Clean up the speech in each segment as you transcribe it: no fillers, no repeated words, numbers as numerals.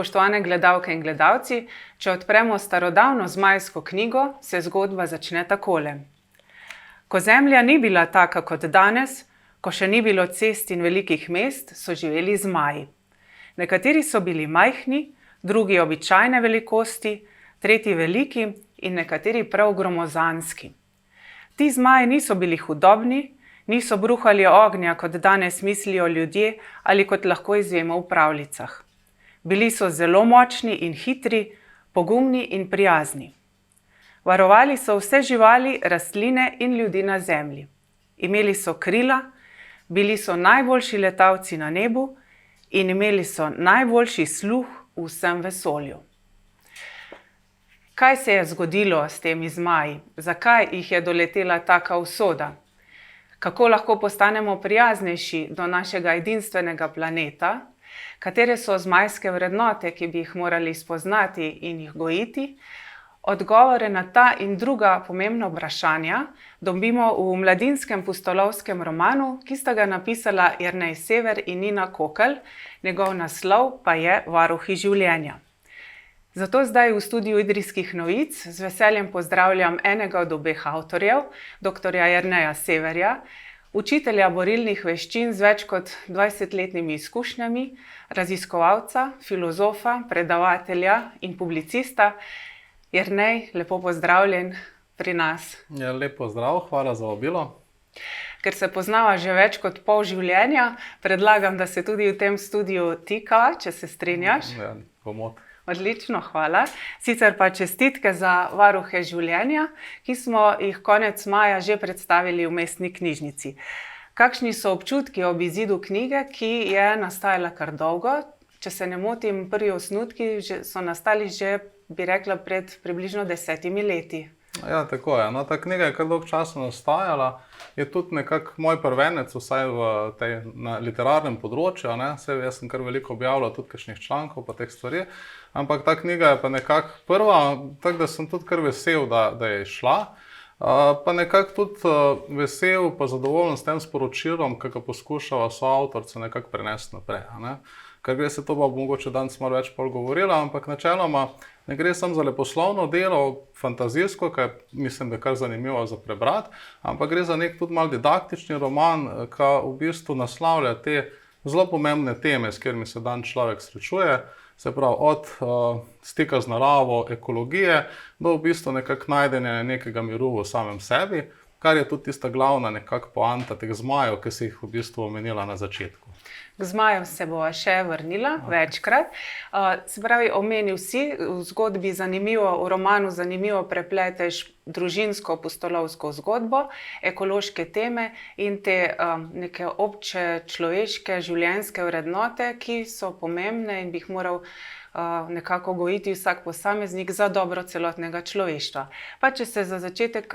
spoštovane gledalke in gledalci, če odpremo starodavno zmajsko knjigo, se zgodba začne takole. Ko zemlja ni bila taka kot danes, ko še ni bilo cest in velikih mest, so živeli zmaji. Nekateri so bili majhni, drugi običajne velikosti, tretji veliki in nekateri prav gromozanski. Ti zmaji niso bili hudobni, niso bruhali ognja, kot danes mislijo ljudje ali kot lahko izvemo v pravljicah. Bili so zelo močni in hitri, pogumni in prijazni. Varovali so vse živali, rastline in ljudi na zemlji. Imeli so krila, bili so najboljši letalci na nebu in imeli so najboljši sluh v vsem vesolju. Kaj se je zgodilo s temi zmaji? Zakaj jih je doletela taka usoda? Kako lahko postanemo prijaznejši do našega edinstvenega planeta? Katere so zmajske vrednote, ki bi jih morali spoznati in jih gojiti? Odgovore na ta in druga pomembna vprašanja dobimo v mladinskem pustolovskem romanu, ki sta ga napisala Jernej Sever in Nina Kokelj, njegov naslov pa je Varuhi življenja. Zato zdaj v studiu Idrijskih novic z veseljem pozdravljam enega od obeh avtorjev, dr. Jerneja Severja, učitelja borilnih veščin z več kot 20-letnimi izkušnjami, raziskovalca, filozofa, predavatelja in publicista. Jernej, lepo pozdravljen pri nas. Ja, lep pozdrav, hvala za vabilo. Ker se poznava že več kot pol življenja, predlagam, da se tudi v tem studiu tikava, če se strinjaš. Ja, pomot. Odlično, hvala. Sicer pa čestitke za Varuhe življenja, ki smo jih konec maja že predstavili v mestni knjižnici. Kakšni so občutki ob izidu knjige, ki je nastajala kar dolgo? Če se ne motim, prvi osnutki so nastali že, bi rekla, pred približno 10 leti. Ja, tako je. No, ta knjiga je kar dolgo časa nastajala. Je tudi nekako moj prvenec, vsaj na literarnem področju. Saj jaz sem kar veliko objavljal tudi kakšnih člankov pa teh stvari. Ampak ta knjiga je pa nekako prva, tako da sem tudi kar vesel, da je šla. Pa nekako tudi vesel pa zadovoljen s tem sporočilom, ki ga poskušava soavtorica nekako prenesti naprej. Ker gre se to pa mogoče danes malo več pol govorila, ampak načeloma ne gre samo za leposlovno delo, fantazijsko, ki mislim, da je kar zanimivo za prebrati, ampak gre za nek tudi malo didaktični roman, ki v bistvu naslavlja te zelo pomembne teme, s katerimi se dan človek srečuje, se pravi od stika z naravo, ekologije, do v bistvu nekako najdenja nekega miru v samem sebi, kar je tudi tista glavna nekako poanta teh zmajev, ki si jih v bistvu omenila na začetku. K zmajem se bova še vrnila večkrat. Se pravi, omenil si v zgodbi zanimivo, v romanu zanimivo prepleteš družinsko pustolovsko zgodbo, ekološke teme in te neke obče človeške življenjske vrednote, ki so pomembne in bi jih moral nekako gojiti vsak posameznik za dobro celotnega človeštva. Pa če se za začetek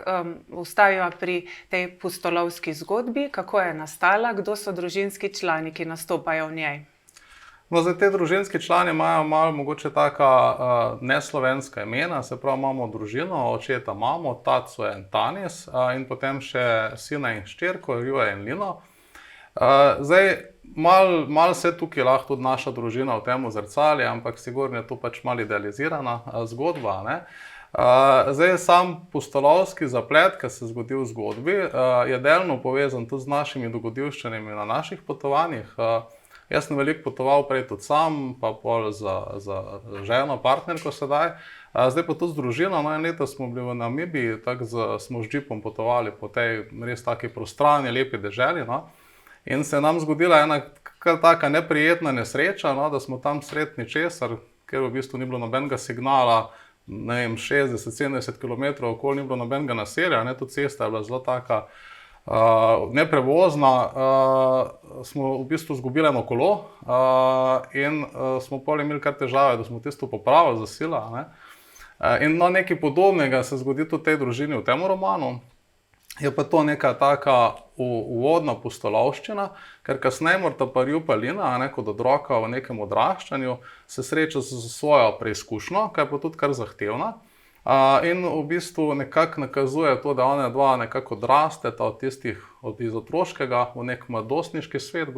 ustaviva pri tej pustolovski zgodbi, kako je nastala, kdo so družinski člani, ki nastopajo v njej? No, zdaj te družinski člani imajo malo mogoče taka neslovenska imena, se pravi imamo družino, očeta imamo, taco in Tanis in potem še sina in hčerko, Juja in Lino. Zdaj, malo se tukaj lahko tudi naša družina v tem zrcali, ampak sigurno je to pač malo idealizirana zgodba. Zdaj, sam pustolovski zaplet, ki se zgodi v zgodbi, je delno povezan tudi z našimi dogodivščinami na naših potovanjih. Jaz sem veliko potoval prej tudi sam, pa pol za ženo, partnerko sedaj. Zdaj pa tudi z družino, en leto smo bili v Namibiji, tako smo z džipom potovali po tej res taki prostrani, lepi deželi. In se je nam zgodila ena kar taka neprijetna nesreča, da smo tam sredi ničesar, ker v bistvu ni bilo nobenega signala, 60-70 km okoli ni bilo nobenega naselja, tudi cesta je bila zelo taka neprevozna, smo v bistvu izgubili eno kolo in smo pol imeli kar težave, da smo tisto popravili za sila. In nekaj podobnega se zgodi tudi tej družini v tem romanu. Je pa to neka taka uvodna pustolovščina, ker kasneje morata pa Ju pa Lina, kot otroka v nekem odraščanju, se sreča s svojo preizkušnjo, ki je pa tudi kar zahtevna. In v bistvu nekako nakazuje to, da ona dva nekako odrasteta iz otroškega v nek mladostniški svet.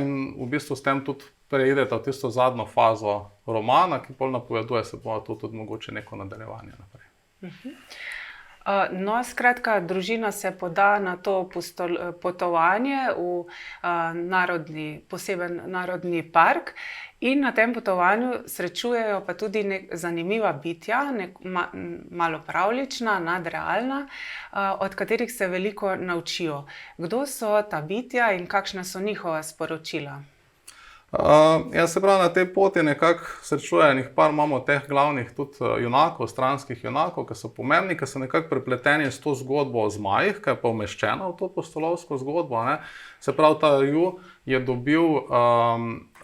In v bistvu s tem tudi preideta v tisto zadnjo fazo romana, ki pol napoveduje, se bo tudi mogoče neko nadaljevanje naprej. No, skratka, družina se poda na to potovanje v poseben narodni park in na tem potovanju srečujejo pa tudi zanimiva bitja, malo pravljična, nadrealna, od katerih se veliko naučijo. Kdo so ta bitja in kakšna so njihova sporočila? Se pravi, na tej poti nekako srečuje par imamo teh glavnih tudi junakov, stranskih junakov, ki so pomembni, ki so nekako prepleteni s to zgodbo o zmajih, ki je pa umeščena v to pustolovsko zgodbo, ne. Se pravi, ta Ju je dobil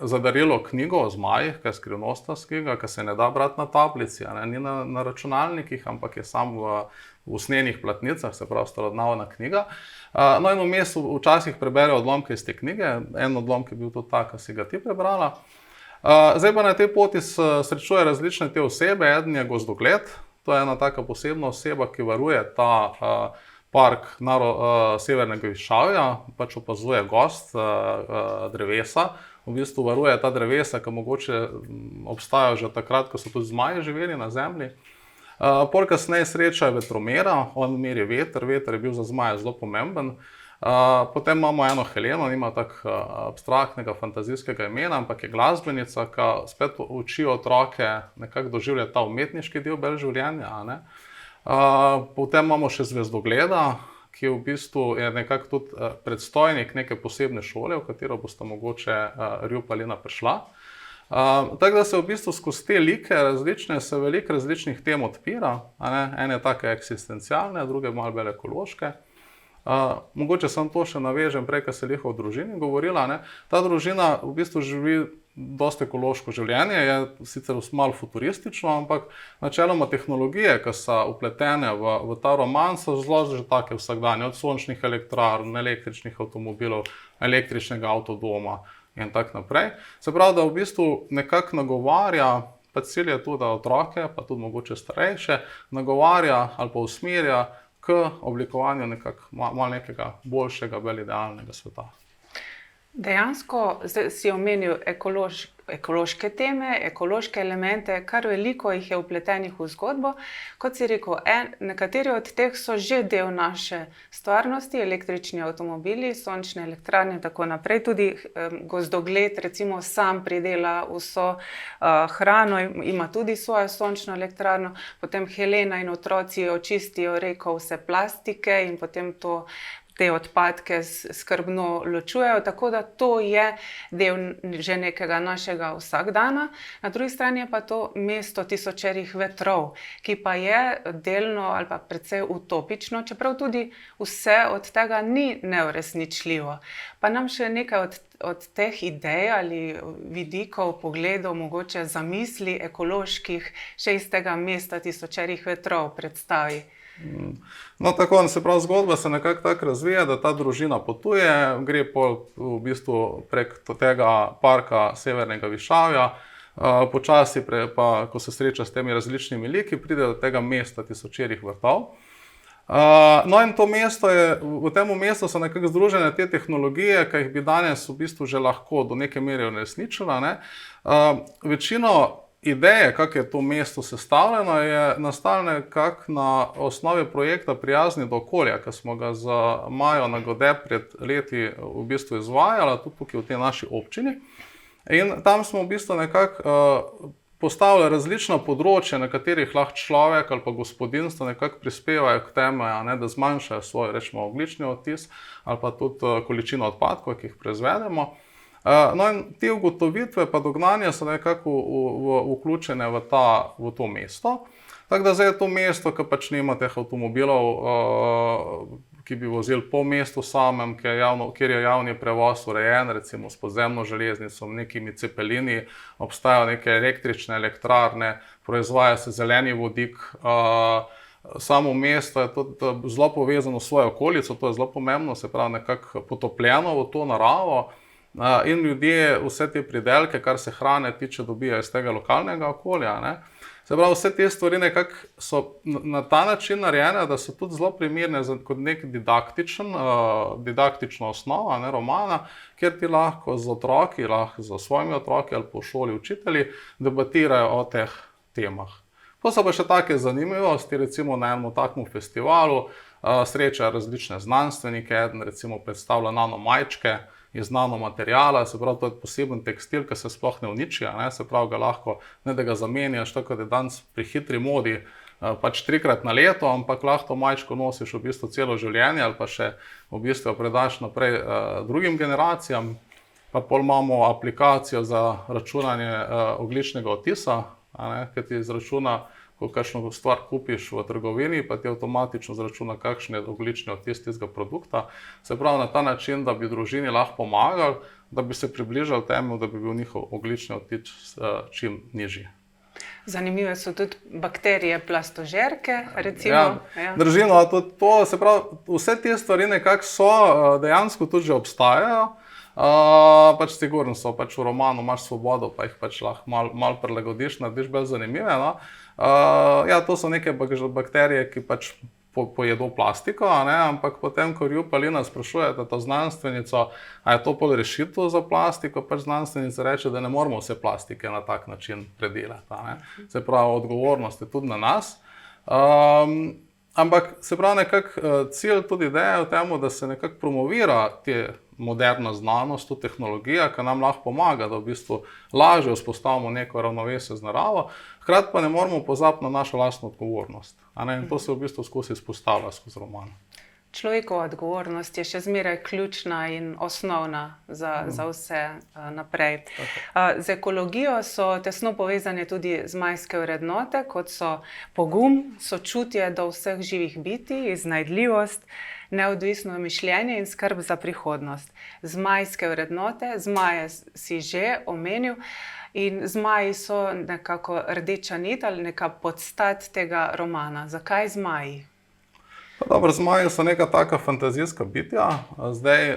za darilo knjigo o zmajih, ki je skrivnostna knjiga, ki se ne da brati na tablici, ne, ni na računalnikih, ampak je sam v usnjenih platnicah, se pravi starodavna knjiga. No in vmes včasih prebere odlomke iz te knjige, en odlomek je bil tudi ta, ki si ga ti prebrala. Zdaj pa na tej poti srečuje različne te osebe, eden je gozdogled, to je ena taka posebna oseba, ki varuje ta park Severnega višavja, pač opazuje gozd, drevesa, v bistvu varuje ta drevesa, ki mogoče obstajajo že takrat, ko so tudi zmaji živeli na zemlji. Pol kasneje sreča vetromera, on meri veter, veter je bil za zmaje zelo pomemben. Potem imamo eno Heleno, nima tako abstraktnega, fantazijskega imena, ampak je glasbenica, ki spet uči otroke nekako doživljati ta umetniški del bolj življenja, ne. Potem imamo še zvezdogleda, ki v bistvu je nekako tudi predstojnik neke posebne šole, v katero bosta mogoče Rju pa Lena prišla. Tako da se v bistvu skozi te like različne, se veliko različnih tem odpira, ene take eksistencialne, druge malo bolj ekološke. Mogoče samo to še navežem, prej, ko se je o družini govorila, ne. Ta družina v bistvu živi dosti ekološko življenje, je sicer malo futuristično, ampak načeloma tehnologije, ki so vpletene v ta roman, so zelo že take vsakdanje, od sončnih elektrarn, električnih avtomobilov, električnega avtodoma in tako naprej. Se pravi, da v bistvu nekako nagovarja, pa cilj je tudi, da otroke, pa tudi mogoče starejše, nagovarja ali pa usmerja k oblikovanju malo nekega boljšega, bolj idealnega sveta. Dejansko si omenil ekološke teme, ekološke elemente, kar veliko jih je vpletenih v zgodbo. Kot si rekel, nekateri od teh so že del naše stvarnosti, električni avtomobili, sončne elektrarne in tako naprej. Tudi gozdogled recimo sam pridela vso hrano, ima tudi svojo sončno elektrarno, potem Helena in otroci očistijo reko vse plastike in potem te odpadke skrbno ločujejo, tako da to je del že nekega našega vsakdana. Na drugi strani je pa to mesto tisočerih vetrov, ki pa je delno ali pa precej utopično, čeprav tudi vse od tega ni neuresničljivo. Pa nam še nekaj od teh idej ali vidikov, pogledov, mogoče zamisli ekoloških še iz tega mesta tisočerih vetrov predstavi. No, tako, se pravi, zgodba se nekako tako razvija, da ta družina potuje, gre v bistvu prek tega parka Severnega višavja, počasi pa, ko se sreča s temi različnimi liki, pride do tega mesta tisočerih vrtov. No in to mesto v tem mestu so nekako združene te tehnologije, ki jih bi danes v bistvu že lahko do neke mere uresničila, ne. Večino ideje, kako je to mesto sestavljeno, je nastalo nekako na osnovi projekta Prijazni do okolja, ki smo ga z Majo Nagode pred leti v bistvu izvajali, tudi tukaj v tej naši občini. In tam smo v bistvu nekako postavili različna področja, na katerih lahko človek ali pa gospodinjstvo nekako prispevajo k temu, da zmanjšajo svoj, rečemo, ogljični odtis ali pa tudi količino odpadkov, ki jih proizvedemo. No in te ugotovitve pa dognanja so nekako vključene v to mesto. Tako da zdaj je to mesto, ki pač nima teh avtomobilov, ki bi vozili po mestu samem, kjer je javni prevoz urejen, recimo s podzemno železnico, nekimi cepelini, obstajajo neke električne elektrarne, proizvaja se zeleni vodik. Samo mesto je tudi zelo povezano s svojo okolico, to je zelo pomembno, se pravi nekako potopljeno v to naravo. In ljudje vse te pridelke, kar se hrane tiče, dobijo iz tega lokalnega okolja, ne. Se pravi, vse te stvari nekako so na ta način narejene, da so tudi zelo primerne kot nek didaktična osnova, ne, romana, kjer ti lahko z otroki, lahko z svojimi otroki ali po šoli učitelji debatirajo o teh temah. To so pa še take zanimivosti, recimo na enem takem festivalu srečajo različne znanstvenike, eden recimo predstavlja nanomajčke iz nanomateriala, se pravi, to je poseben tekstil, ki se sploh ne uniči, ne, se pravi, ga lahko, ne da ga zamenjaš, tako da je danes pri hitri modi, pač 3-krat na leto, ampak lahko to majčko nosiš v bistvu celo življenje ali pa še v bistvu predaš naprej drugim generacijam. Pa pol imamo aplikacijo za računanje ogljičnega odtisa, ki ti izračuna, ko kakšno stvar kupiš v trgovini, pa ti avtomatično zračuna, kakšen je ogljični odtis tistega produkta. Se pravi, na ta način, da bi družini lahko pomagali, da bi se približali temu, da bi bil njihov ogljični odtis čim nižji. Zanimive so tudi bakterije plastožerke, recimo. Ja, držimo, se pravi, vse te stvari nekako so, dejansko tudi že obstajajo. Pač sigurno so, pač v romanu imaš svobodo, pa jih pač lahko malo prilagodiš, narediš bolj zanimive. No? Ja, to so neke bakterije, ki pač pojedo plastiko, ne? Ampak potem, ko Rju pa Lina sprašujete to znanstvenico, a je to pol rešitev za plastiko, pač znanstvenica reče, da ne moramo vse plastike na tak način predelati. Ne? Se pravi, odgovornost je tudi na nas. Ampak se pravi, nekako cilj tudi ideja v tem, da se nekako promovira te moderna znanost, tudi tehnologija, ki nam lahko pomaga, da v bistvu lažje vzpostavimo neko ravnovesje z naravo, hkrati pa ne moramo pozabiti na našo lastno odgovornost. In to se v bistvu skozi izpostavlja skozi roman. Človekova odgovornost je še zmeraj ključna in osnovna za vse naprej. Z ekologijo so tesno povezane tudi zmajske vrednote, kot so pogum, sočutje do vseh živih bitij, iznajdljivost, neodvisno mišljenje in skrb za prihodnost. Zmajske vrednote, zmaje si že omenil, in zmaji so nekako rdeča nit ali neka podstat tega romana. Zakaj zmaji? Dobro, zmaji so neka taka fantazijska bitja. Zdaj,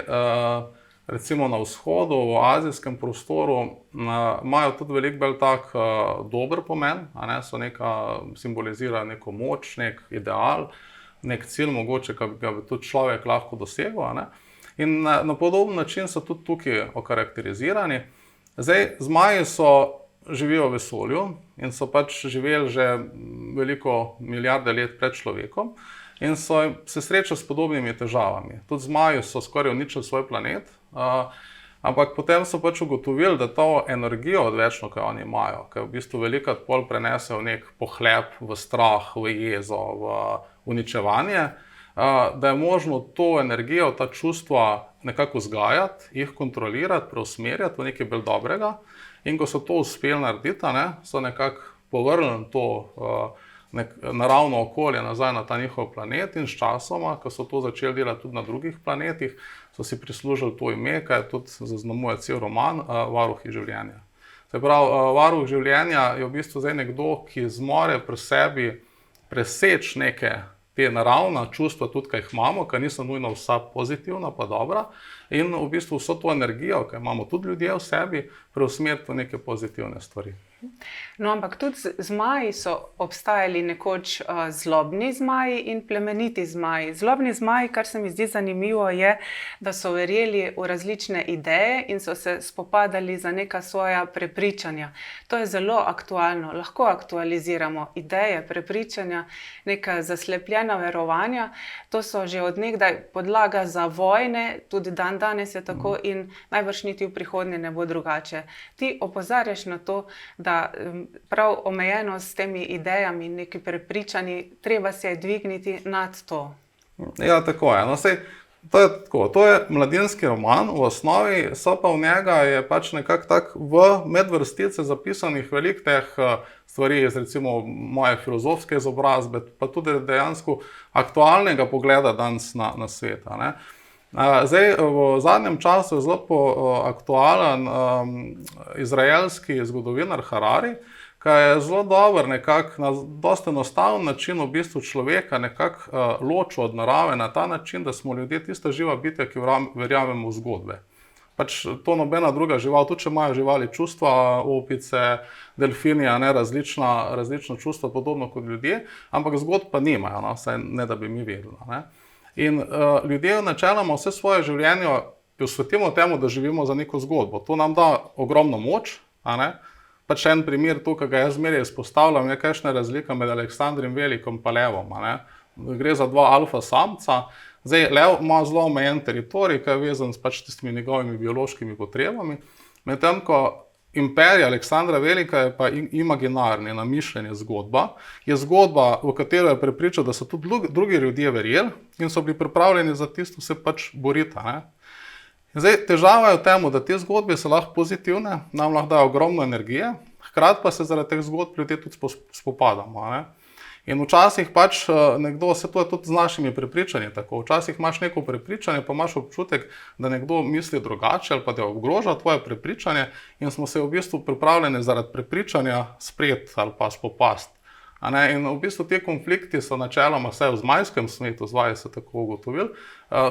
recimo na vzhodu, v azijskem prostoru, imajo tudi veliko bolj tak dober pomen, so simbolizirajo neko moč, nek ideal, nek cilj, mogoče, ki ga bi tudi človek lahko dosegel. In na podoben način so tudi tukaj okarakterizirani. Zdaj, zmaji živijo v vesolju in so pač živeli že veliko milijarde let pred človekom in so se srečali s podobnimi težavami. Tudi zmaji so skoraj uničili svoj planet, ampak potem so pač ugotovili, da to energijo odvečno, ki oni imajo, ki v bistvu velikokrat pol prenese v nek pohlep, v strah, v jezo, v uničevanje, da je možno to energijo, ta čustva nekako vzgajati, jih kontrolirati, preusmerjati v nekaj bolj dobrega. In ko so to uspeli narediti, so nekako povrnili to naravno okolje nazaj na ta njihov planet in s časoma, ko so to začeli delati tudi na drugih planetih, so si prislužili to ime, kaj tudi zaznamuje cel roman, Varuhi življenja. Se pravi, varuh življenja je v bistvu zdaj nekdo, ki zmore pri sebi preseči neke te naravna čustva, tudi ki jih imamo, ki niso nujno vsa pozitivna pa dobra, in v bistvu vso to energijo, ki imamo tudi ljudje v sebi, preusmeriti v neke pozitivne stvari. No, ampak tudi zmaji so obstajali nekoč zlobni zmaji in plemeniti zmaji. Zlobni zmaji, kar se mi zdi zanimivo, je, da so verjeli v različne ideje in so se spopadali za neka svoja prepričanja. To je zelo aktualno. Lahko aktualiziramo ideje, prepričanja, neka zaslepljena verovanja. To so že od nekdaj podlaga za vojne, tudi dan danes je tako in najbrž niti v prihodnje ne bo drugače. Ti opozarjaš na to, da prav omejenost s temi idejami, neki prepričanji, treba se dvigniti nad to. Ja, tako je. No, to je mladinski roman, v osnovi so pa v njega je pač nekako tak v medvrstice zapisanih veliko teh stvari iz recimo moje filozofske izobrazbe, pa tudi dejansko aktualnega pogleda danes na svet. Zdaj, v zadnjem času je zelo aktualen izraelski zgodovinar Harari, ki je zelo dober nekako na dosti enostaven način v bistvu človeka nekako ločil od narave na ta način, da smo ljudje tista živa bitja, ki verjamemo v zgodbe. pač to nobena druga žival, tudi če imajo živali čustva, opice, delfini, različna čustva, podobno kot ljudje, ampak zgodb pa nimajo, no, saj ne da bi mi vedeli. Ne. In ljudje načeloma vse svoje življenje posvetimo temu, da živimo za neko zgodbo. To nam da ogromno moč, a ne. Pač en primer, to, ki ga jaz zmeraj izpostavljam, je kakšna razlika med Aleksandrom Velikim in levom. Gre za dva alfa samca. Zdaj, lev ima zelo omejen teritorij, ki je vezan s pač tistimi njegovimi biološkimi potrebami, medtem ko imperij Aleksandra Velika je pa imaginarni, namišljen zgodba. Je zgodba, v katero je prepričal, da so tudi drugi ljudje verjeli in so bili pripravljeni za tisto se pač boriti. Zdaj, težava je v tem, da te zgodbe so lahko pozitivne, nam lahko dajo ogromno energije, hkrati pa se zaradi teh zgodb ljudje tudi spopadamo. In včasih pač nekdo, se to je tudi z našimi prepričanji tako, včasih imaš neko prepričanje, pa imaš občutek, da nekdo misli drugače ali pa da ogroža tvoje prepričanje in smo se v bistvu pripravljeni zaradi prepričanja sprejeti ali pa spopasti. In v bistvu te konflikti so načeloma, vsaj v zmajskem svetu, zdaj se tako ugotovili,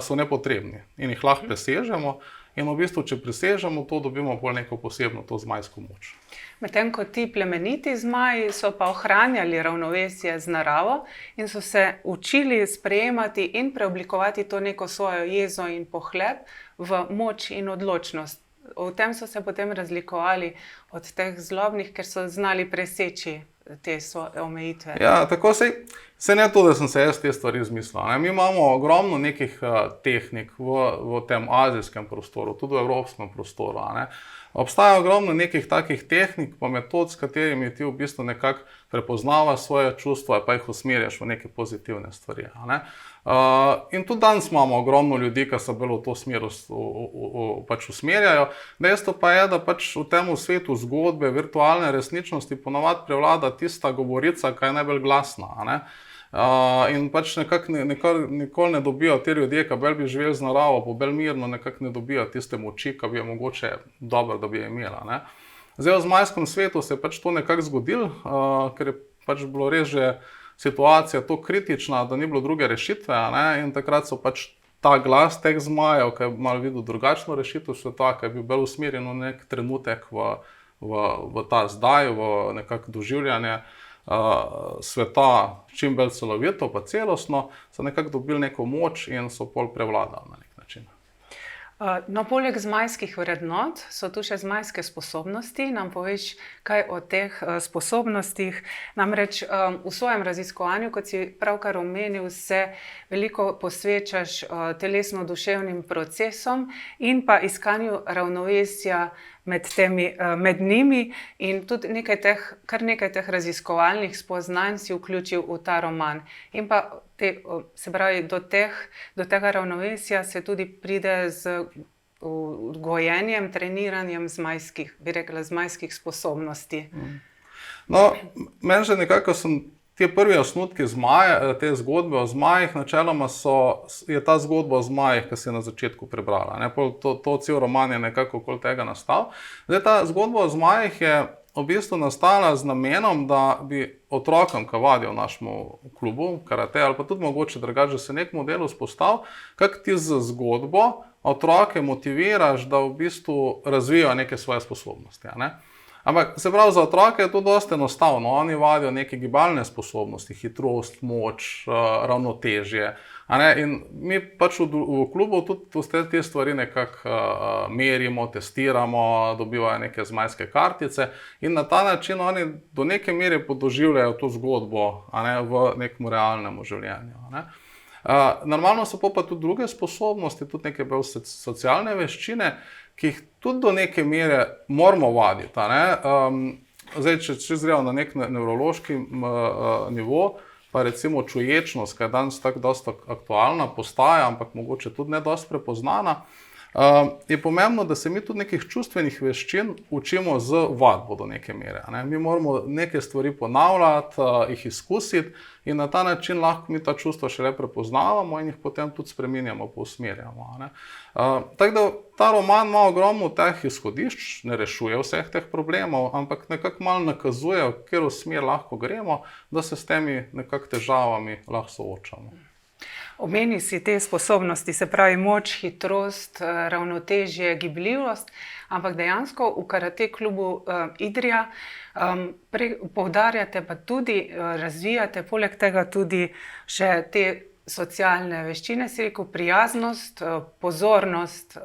so nepotrebni in jih lahko presežemo. In v bistvu, če presežemo to, dobimo bolj neko posebno to zmajsko moč. Medtem ko ti plemeniti zmaji so pa ohranjali ravnovesje z naravo in so se učili sprejemati in preoblikovati to neko svojo jezo in pohlep v moč in odločnost. V tem so se potem razlikovali od teh zlobnih, ker so znali preseči te svoje omejitve. Ja, tako se ne to, da sem se jaz te stvari izmislil. Mi imamo ogromno nekih tehnik v tem azijskem prostoru, tudi v evropskem prostoru. Obstaja ogromno nekih takih tehnik pa metod, s katerimi ti v bistvu nekako prepoznavaš svoje čustva pa jih usmerjaš v neke pozitivne stvari. In tudi danes imamo ogromno ljudi, ki se bolj v to smer pač usmerjajo. Dejstvo pa je, da pač v tem svetu zgodbe, virtualne resničnosti ponavadi prevlada tista govorica, ki je najbolj glasna. In pač nikoli ne dobijo te ljudje, ki bolj bi živeli z naravo, pa bolj mirno, nekako ne dobijo tiste moči, ki bi jo mogoče dobro, da bi jo imela. Zdaj v zmajskem svetu se je pač to nekako zgodilo, ker je pač bilo res že situacija to kritična, da ni bilo druge rešitve, in takrat so pač ta glas teh zmajev, ki je malo videl drugačno rešitev sveta, ki je bil bolj usmerjen v nek trenutek v ta zdaj, v nekako doživljanje sveta čim bolj celovito pa celostno, so nekako dobili neko moč in so pol prevladali na nek način. No, poleg zmajskih vrednot so tu še zmajske sposobnosti. Nam poveš kaj o teh sposobnostih? Namreč v svojem raziskovanju, kot si pravkar omenil, se veliko posvečaš telesno-duševnim procesom in pa iskanju ravnovesja med njimi in tudi kar nekaj teh raziskovalnih spoznanj si vključil v ta roman. In pa se pravi, do tega ravnovesja se tudi pride z gojenjem, treniranjem zmajskih sposobnosti. No, meni že nekako te prvi osnutki te zgodbe o zmajih, načeloma je ta zgodba o zmajih, ki si na začetku prebrala. To cel roman je nekako okoli tega nastal. Zdaj, ta zgodba o zmajih je v bistvu nastala z namenom, da bi otrokom, ki vadijo v našem klubu, karate, ali pa tudi mogoče drugače, se nek model vzpostavil, kako ti z zgodbo otroke motiviraš, da v bistvu razvijajo neke svoje sposobnosti. Ampak se pravi, za otroke je to dosti enostavno. Oni vadijo neke gibalne sposobnosti, hitrost, moč, ravnotežje. In mi pač v klubu tudi te stvari nekako merimo, testiramo, dobivajo neke zmajske kartice in na ta način oni do neke mere podoživljajo to zgodbo v nekem realnem življenju. Normalno so pa tudi druge sposobnosti, tudi neke bolj socialne veščine, ki jih tudi do neke mere moramo vaditi. Zdaj, če zremo na nek nevrološki nivo, pa recimo čuječnost, ki je danes tako dosti aktualna, postaja, ampak mogoče tudi ne dosti prepoznana, je pomembno, da se mi tudi nekih čustvenih veščin učimo z vadbo do neke mere. Mi moramo neke stvari ponavljati, jih izkusiti in na ta način lahko mi ta čustva šele prepoznavamo in jih potem tudi spreminjamo, pousmerjamo. Tako da ta roman ima ogromno teh izhodišč, ne rešuje vseh teh problemov, ampak nekako malo nakazuje, v katero smer lahko gremo, da se s temi nekako težavami lahko soočamo. Omeni si te sposobnosti, se pravi moč, hitrost, ravnotežje, gibljivost, ampak dejansko v karate klubu Idrija poudarjate pa tudi, razvijate poleg tega tudi še te socialne veščine, si rekel, prijaznost, pozornost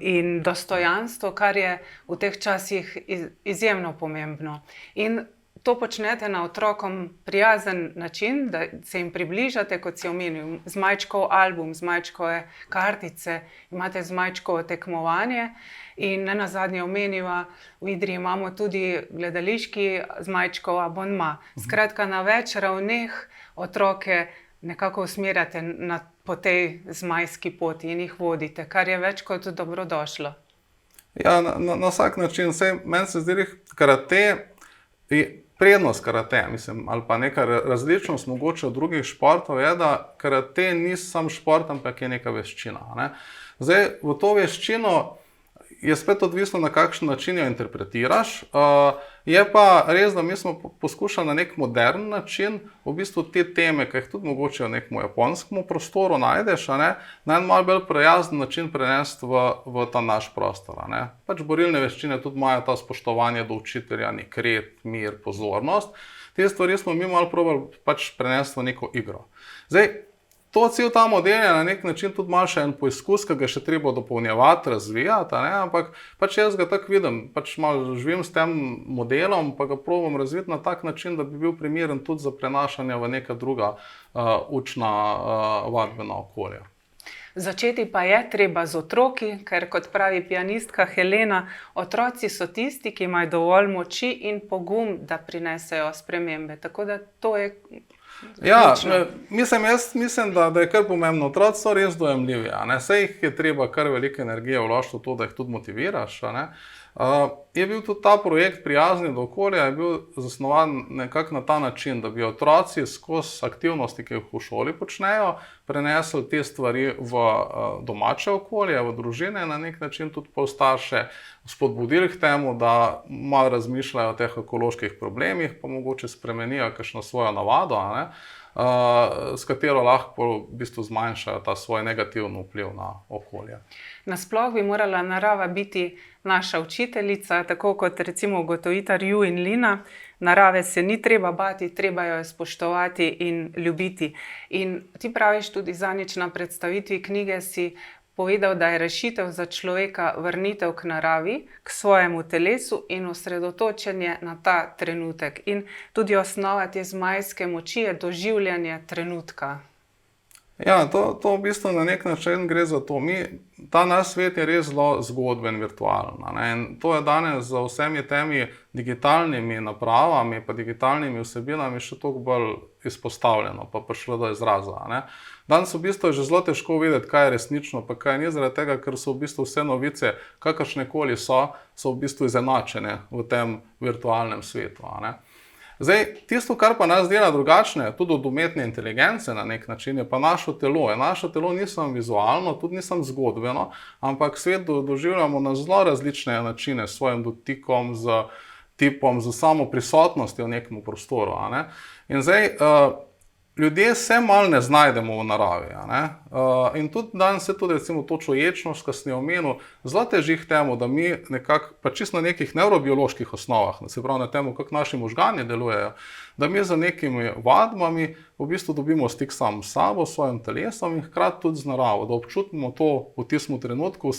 in dostojanstvo, kar je v teh časih izjemno pomembno. In to počnete na otrokom prijazen način, da se jim približate, kot si omenil, Zmajčkov album, Zmajčkove kartice, imate Zmajčkovo tekmovanje in nenazadnje omeniva, v Idriji imamo tudi gledališki Zmajčkov abonma. Skratka, na več ravneh otroke nekako usmerjate po tej zmajski poti in jih vodite, kar je več kot dobrodošlo. Ja, na vsak način. Meni se zdi, karate prednost karate, mislim, ali pa neka različnost mogoče od drugih športov je, da karate ni sam šport, ampak je neka veščina. Ne? Zdaj, v to veščino je spet odvisno, na kakšen način jo interpretiraš. Je pa res, da mi smo poskušali na nek modern način v bistvu te teme, ki jih tudi mogoče v nekem japonskem prostoru najdeš, na en malo bolj prijazen način prenesti v ta naš prostor. Pač borilne veščine tudi imajo ta spoštovanje do učitelja, nek red, mir, pozornost. Te stvari smo mi malo probali pač prenesti v neko igro. Zdaj, cel ta model je na nek način tudi malo še en poizkus, ki ga še treba dopolnjevati, razvijati, ampak pač jaz ga tako vidim, pač malo živim s tem modelom, pa ga probam razviti na tak način, da bi bil primeren tudi za prenašanje v neka druga učna vadbena okolja. Začeti pa je treba z otroki, ker kot pravi pianistka Helena, otroci so tisti, ki imajo dovolj moči in pogum, da prinesejo spremembe. Tako da to je ja, mislim, da je kar pomembno. Otroci so res dojemljivi. Saj jih je treba kar veliko energije vložiti v to, da jih tudi motiviraš. Je bil tudi ta projekt Prijazni do okolja, je bil zasnovan nekako na ta način, da bi otroci skozi aktivnosti, ki jih v šoli počnejo, prenesli te stvari v domače okolje, v družine, na nek način tudi pol starše spodbudili k temu, da malo razmišljajo o teh ekoloških problemih, pa mogoče spremenijo kakšno svojo navado, s katero lahko v bistvu zmanjšajo ta svoj negativni vpliv na okolje. Nasploh bi morala narava biti naša učiteljica, tako kot recimo ugotovita Rju in Lina. Narave se ni treba bati, treba jo spoštovati in ljubiti. In ti praviš tudi zadnjič na predstavitvi knjige si povedal, da je rešitev za človeka vrnitev k naravi, k svojemu telesu in osredotočenje na ta trenutek. In tudi osnova te zmajske moči je doživljanje trenutka. Ja, to v bistvu na nek način gre za to. Ta naš svet je res zelo zgodben, virtualen. In to je danes za vsemi temi digitalnimi napravami pa digitalnimi vsebinami še toliko bolj izpostavljeno, pa prišlo do izraza. Danes v bistvu je že zelo težko videti, kaj je resnično, pa kaj ni, zaradi tega, ker so v bistvu vse novice, kakršnekoli so v bistvu izenačene v tem virtualnem svetu. Zdaj, tisto, kar pa nas dela drugačne, tudi od umetne inteligence na nek način, je pa naše telo. Naše telo ni samo vizualno, tudi ni samo zgodbeno, ampak svet doživljamo na zelo različne načine, s svojim dotikom, z tipom, z samo prisotnostjo v nekem prostoru. In zdaj, ljudje se malo ne znajdemo v naravi. In tudi danes se tudi recimo to čuječnost, ki sem jo omenil, zelo teži k temu, da mi nekako, pa čisto na nekih nevrobioloških osnovah, se pravi na temu, kako naši možgani delujejo, da mi za nekimi vadbami v bistvu dobimo stik sam s sabo, s svojim telesom in hkrati tudi z naravo, da občutimo to v tistem trenutku,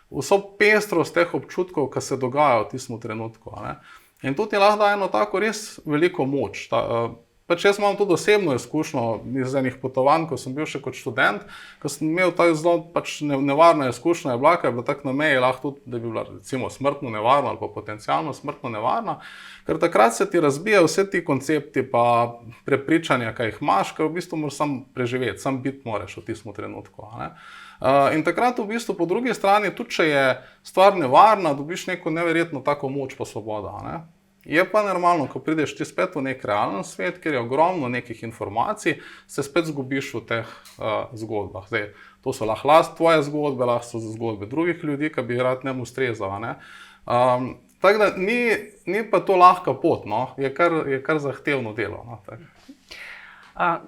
vso pestrost teh občutkov, ki se dogajajo v tistem trenutku. In tudi je lahko eno tako res veliko moč. Pač jaz imam tudi osebno izkušnjo iz enih potovanj, ko sem bil še kot študent, ko sem imel tako zelo nevarna izkušnja, je bila tako na meji, lahko tudi, da bi bila recimo smrtno nevarna ali pa potencialno smrtno nevarna, ker takrat se ti razbije vse ti koncepti pa prepričanja, kaj jih imaš, ker v bistvu moraš sam preživeti, sam biti moraš v tistem trenutku. In takrat v bistvu po drugi strani, tudi če je stvar nevarna, dobiš neko neverjetno tako moč pa svobodo. Je pa normalno, ko prideš ti spet v nek realen svet, kjer je ogromno nekih informacij, se spet zgubiš v teh zgodbah. Zdaj, to so lahko tvoje zgodbe, lahko so zgodbe drugih ljudi, ki bi rad njemu ustrezal. Tako da ni pa to lahka pot, je kar zahtevno delo.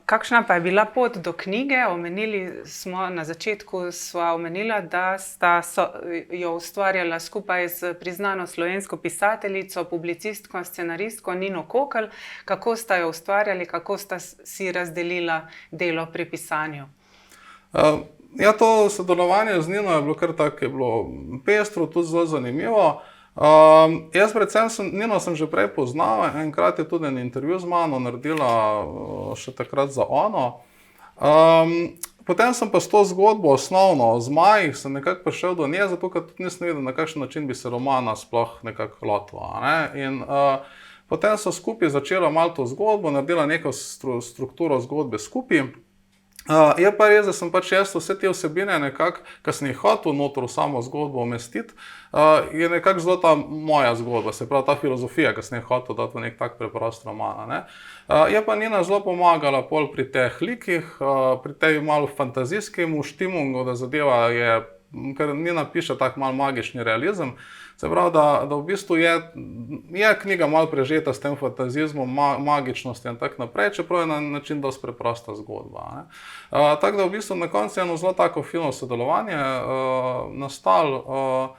Kakšna pa je bila pot do knjige? Omenili smo na začetku, da sta jo ustvarjala skupaj z priznano slovensko pisateljico, publicistko, scenaristko Nino Kokelj. Kako sta jo ustvarjali, kako sta si razdelila delo pri pisanju? Ja, to sodelovanje z Nino je bilo kar tako, je bilo pestro, tudi zelo zanimivo. Jaz predvsem Nino sem že prej poznal, enkrat je tudi en intervju z mano naredila še takrat za Ono. Potem sem pa s to zgodbo osnovno o zmajih sem nekako prišel do nje, zato ker tudi nisem vedel, na kakšen način bi se romana sploh nekako lotila, ne. In potem so skupaj začela malo to zgodbo, naredila neko strukturo zgodbe skupaj. Je pa res, da sem pač jaz vse te vsebine nekako, ko sem jih hotel noter v samo zgodbo umestiti, je nekako zelo ta moja zgodba, se pravi ta filozofija, ko sem jih hotel dati v nek tak preprost roman, ne. Je pa Nina zelo pomagala pol pri teh likih, pri tej malo fantazijskem štimungu, da zadeva je, ker Nina piše tak malo magični realizem, se pravi, da v bistvu je knjiga malo prežeta s tem fantazizmom, magičnostjo in tako naprej, čeprav je na način dosti preprosta zgodba, ne. Tako da v bistvu na koncu je eno zelo tako fino sodelovanje nastalo,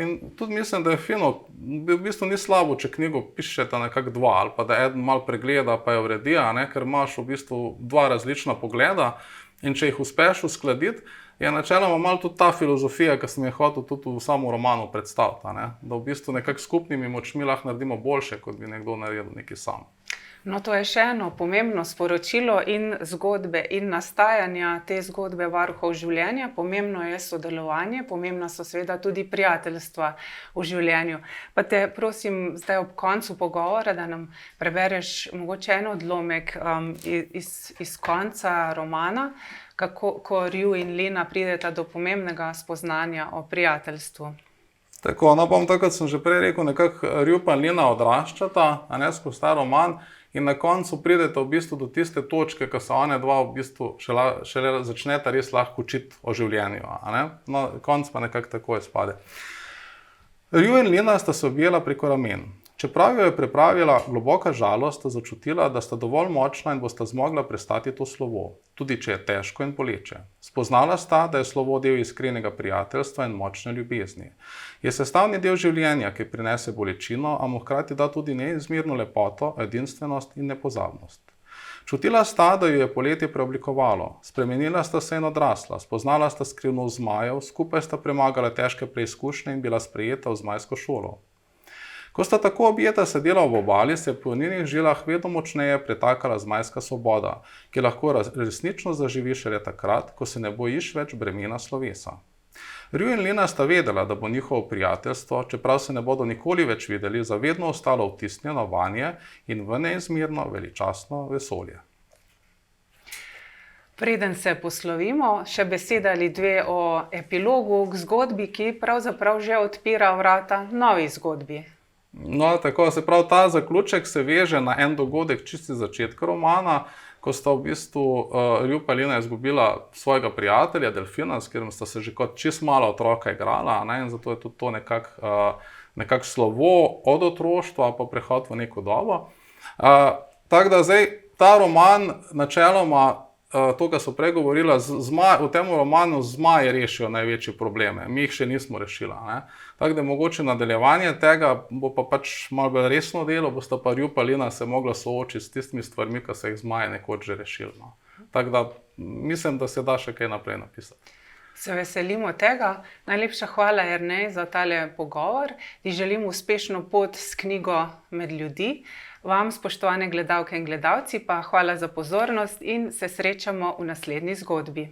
in tudi mislim, da je fino, v bistvu ni slabo, če knjigo pišete nekako dva, ali pa da eden malo pregleda pa jo uredi, ne, ker imaš v bistvu dva različna pogleda in če jih uspeš uskladiti, je načeloma malo tudi ta filozofija, ki sem jo hotel tudi v samem romanu predstaviti, ne? Da v bistvu nekako skupnimi močmi lahko naredimo boljše, kot bi nekdo naredil neki sam. No, to je še eno pomembno sporočilo in zgodbe in nastajanja te zgodbe Varuhov življenja. Pomembno je sodelovanje, pomembna so seveda tudi prijateljstva v življenju. Pa te prosim zdaj ob koncu pogovora, da nam prebereš mogoče en odlomek iz konca romana, ko Rju in Lina prideta do pomembnega spoznanja o prijateljstvu. Tako, no bom tako, kot sem že prej rekel, nekako Rju pa Lina odraščata, a ne, skozi ta roman, in na koncu prideta v bistvu do tiste točke, ko se one dva v bistvu šele začneta res lahko učiti o življenju, a ne. No, konc pa nekako tako izpade. Rju in Lina sta se objela preko ramen. Čeprav jo je pripravila globoka žalost, sta začutila, da sta dovolj močna in bosta zmogla prestati to slovo, tudi če je težko in boleče. Spoznala sta, da je slovo del iskrenega prijateljstva in močne ljubezni. Je sestavni del življenja, ki prinese bolečino, a mu hkrati da tudi neizmerno lepoto, edinstvenost in nepozabnost. Čutila sta, da jo je poletje preoblikovalo, spremenila sta se in odrasla, spoznala sta skrivnost zmajev, skupaj sta premagala težke preizkušnje in bila sprejeta v zmajsko šolo. Ko sta tako objeta sedela ob obali, se je po njenih žilah vedno močneje pretakala zmajska svoboda, ki lahko resnično zaživi šele takrat, ko se ne bojiš več bremena slovesa. Rju in Lina sta vedela, da bo njihovo prijateljstvo, čeprav se ne bodo nikoli več videli, zavedno ostalo vtisnjeno vanje in v neizmerno veličastno vesolje. Preden se poslovimo, še beseda ali dve o epilogu k zgodbi, ki pravzaprav že odpira vrata novi zgodbi. No, tako, se pravi, ta zaključek se veže na en dogodek čisti začetka romana, ko sta v bistvu Rju pa Lina izgubila svojega prijatelja, Delfina, s katerim sta se že kot čisto mala otroka igrala, ne, in zato je tudi to nekako slovo od otroštva pa prehod v neko dobo. Tako da zdaj ta roman načeloma, to, kar so prej govorila, v tem romanu zmaji rešijo največje probleme, mi jih še nismo rešila, ne. Tako da mogoče nadaljevanje tega bo pa pač malo bolj resno delo, bosta pa Rju pa Lina se mogla soočiti s tistimi stvarmi, ki so jih zmaji nekoč že rešili, no. Tako da mislim, da se da še kaj naprej napisati. Se veselimo tega. Najlepša hvala, Jernej, za tale pogovor. Ti želim uspešno pot s knjigo med ljudi. Vam, spoštovane gledalke in gledalci, pa hvala za pozornost in se srečamo v naslednji zgodbi.